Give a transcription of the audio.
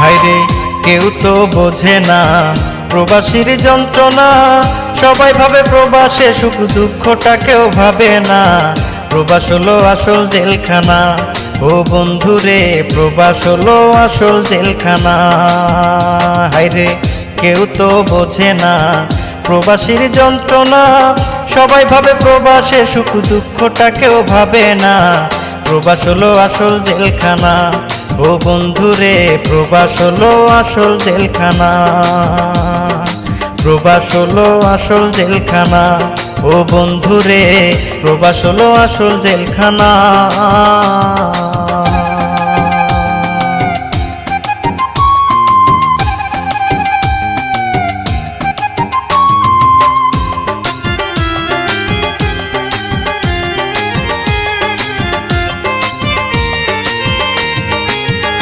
হায়রে কেউ তো বোঝে না প্রবাসীর যন্ত্রণা, সবাই ভাবে প্রবাসে সুখ দুঃখটা কেউ ভাবে না। প্রবাস হলো আসল জেলখানা, ও বন্ধুরে প্রবাস হলো আসল জেলখানা। হায়রে কেউ তো বোঝে না প্রবাসীর যন্ত্রণা, সবাই ভাবে প্রবাসে সুখ দুঃখটা কেউ ভাবে না। প্রবাস হলো আসল জেলখানা, ও বন্ধুরে প্রবাস হলো আসল জেলখানা। প্রবাস হলো আসল জেলখানা, ও বন্ধুরে প্রবাস হলো আসল জেলখানা।